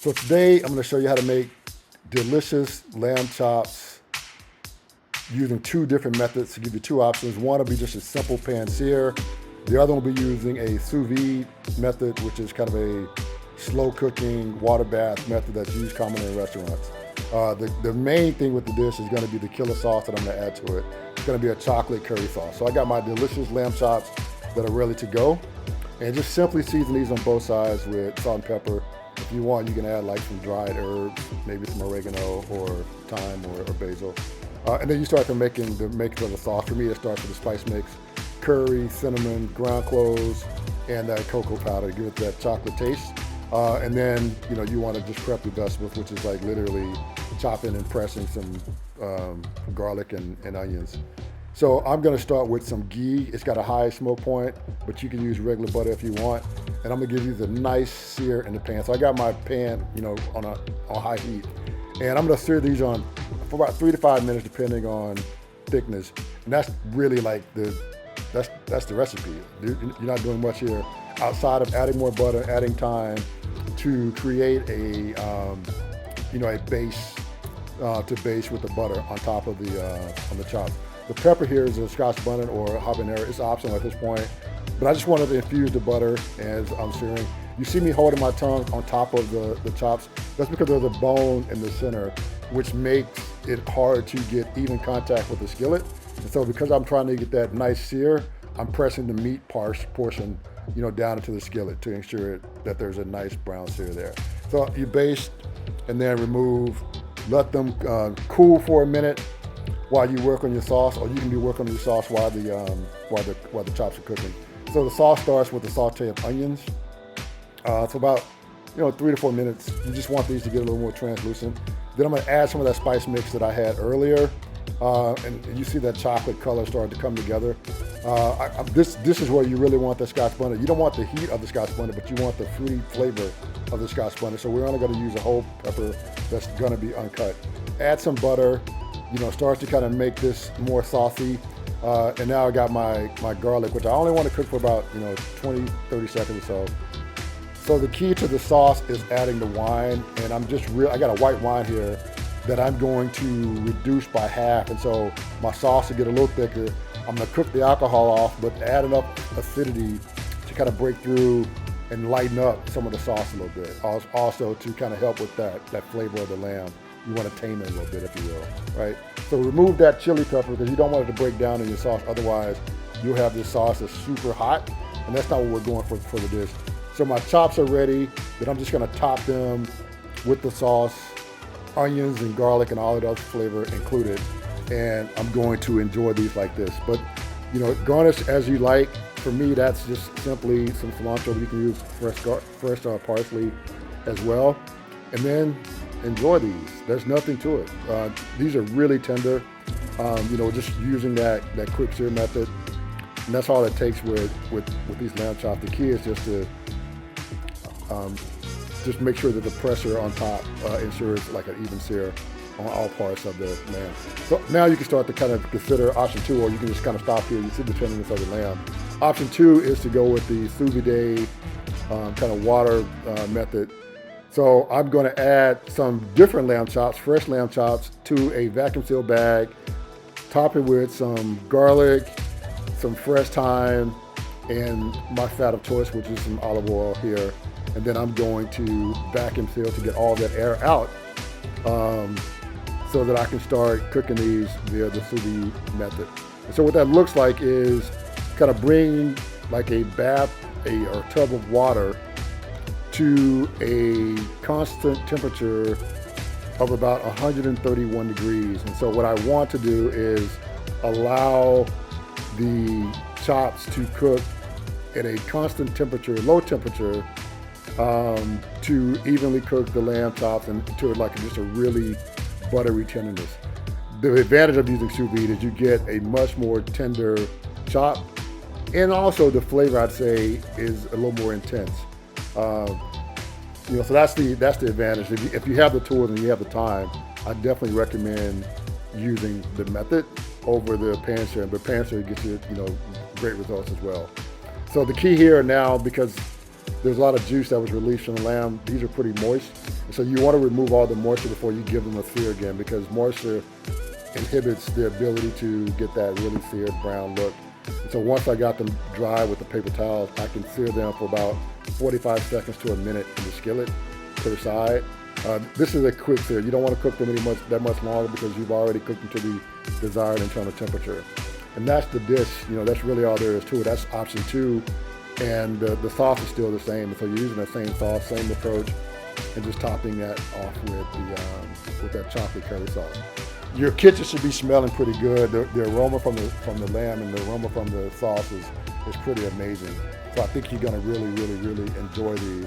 So today I'm going to show you how to make delicious lamb chops using two different methods to give you two options. One will be just a simple pan sear. The other one will be using a sous vide method, which is kind of a slow cooking water bath method that's used commonly in restaurants. The main thing with the dish is going to be the killer sauce that I'm going to add to it. It's going to be a chocolate curry sauce. So I got my delicious lamb chops that are ready to go. And just simply season these on both sides with salt and pepper. If you want, you can add like some dried herbs, maybe some oregano or thyme or basil. And then you start making the of the sauce. For me, it starts with the spice mix: curry, cinnamon, ground cloves, and that cocoa powder to give it that chocolate taste. And then you want to just prep your vegetables, which is like literally chopping and pressing some garlic and onions. So I'm going to start with some ghee. It's got a high smoke point, but you can use regular butter if you want. And I'm going to give you the nice sear in the pan. So I got my pan, on high heat, and I'm going to sear these on for about 3 to 5 minutes, depending on thickness. And that's really like that's the recipe. You're not doing much here outside of adding more butter, adding thyme to create a base to base with the butter on top of the chops. The pepper here is a Scotch bonnet or Habanero. It's optional at this point, but I just wanted to infuse the butter as I'm searing. You see me holding my tongue on top of the chops. That's because there's a bone in the center, which makes it hard to get even contact with the skillet. And so because I'm trying to get that nice sear, I'm pressing the meat portion down into the skillet to ensure that there's a nice brown sear there. So you baste and then remove, let them cool for a minute while you work on your sauce, or you can be working on your sauce while the chops are cooking. So the sauce starts with the saute of onions. It's about 3 to 4 minutes. You just want these to get a little more translucent. Then I'm going to add some of that spice mix that I had earlier, and you see that chocolate color starting to come together. This is where you really want the Scotch bonnet. You don't want the heat of the Scotch bonnet, but you want the fruity flavor of the Scotch bonnet. So we're only going to use a whole pepper that's going to be uncut. Add some butter. Start to kind of make this more saucy. And now I got my garlic, which I only want to cook for about 20, 30 seconds or so. So the key to the sauce is adding the wine, and I got a white wine here that I'm going to reduce by half, and so my sauce will get a little thicker. I'm going to cook the alcohol off, but add enough acidity to kind of break through and lighten up some of the sauce a little bit. Also to kind of help with that flavor of the lamb. You want to tame it a little bit, if you will, right? So remove that chili pepper because you don't want it to break down in your sauce. Otherwise, you'll have this sauce that's super hot, and that's not what we're going for the dish. So my chops are ready. Then I'm just going to top them with the sauce, onions and garlic and all of those flavor included. And I'm going to enjoy these like this. But garnish as you like. For me, that's just simply some cilantro. You can use fresh parsley as well. And then enjoy these. There's nothing to it. These are really tender. Just using that quick sear method, and that's all it takes with these lamb chops. The key is just to just make sure that the pressure on top ensures like an even sear on all parts of the lamb. So now you can start to kind of consider option 2, or you can just kind of stop here. You see the tenderness of the lamb. Option 2 is to go with the Sous Vide kind of water method. So I'm going to add some different lamb chops, fresh lamb chops, to a vacuum seal bag, top it with some garlic, some fresh thyme, and my fat of choice, which is some olive oil here. And then I'm going to vacuum seal to get all that air out so that I can start cooking these via the sous vide method. And so what that looks like is kind of bring like a bath or tub of water to a constant temperature of about 131 degrees. And so what I want to do is allow the chops to cook at a constant temperature, low temperature, to evenly cook the lamb chops and to like just a really buttery tenderness. The advantage of using sous vide is you get a much more tender chop, and also the flavor, I'd say, is a little more intense. So that's the advantage. If you have the tools and you have the time, I definitely recommend using the method over the pan searing, but pan searing gets you great results as well. So the key here now, because there's a lot of juice that was released from the lamb. These are pretty moist. So you want to remove all the moisture before you give them a sear again, because moisture inhibits their ability to get that really seared brown look. And so once I got them dry with the paper towels, I can sear them for about 45 seconds to a minute in the skillet to the side. This is a quick sear. You don't want to cook them that much longer because you've already cooked them to the desired internal temperature. And that's the dish. That's really all there is to it. That's option 2. And the sauce is still the same. So you're using the same sauce, same approach, and just topping that off with that chocolate curry sauce. Your kitchen should be smelling pretty good. The aroma from the lamb and the aroma from the sauce is pretty amazing. So I think you're gonna really, really, really enjoy these.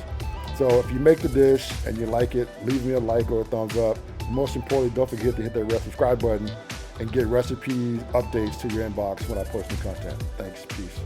So if you make the dish and you like it, leave me a like or a thumbs up. Most importantly, don't forget to hit that red subscribe button and get recipe updates to your inbox when I post new content. Thanks, peace.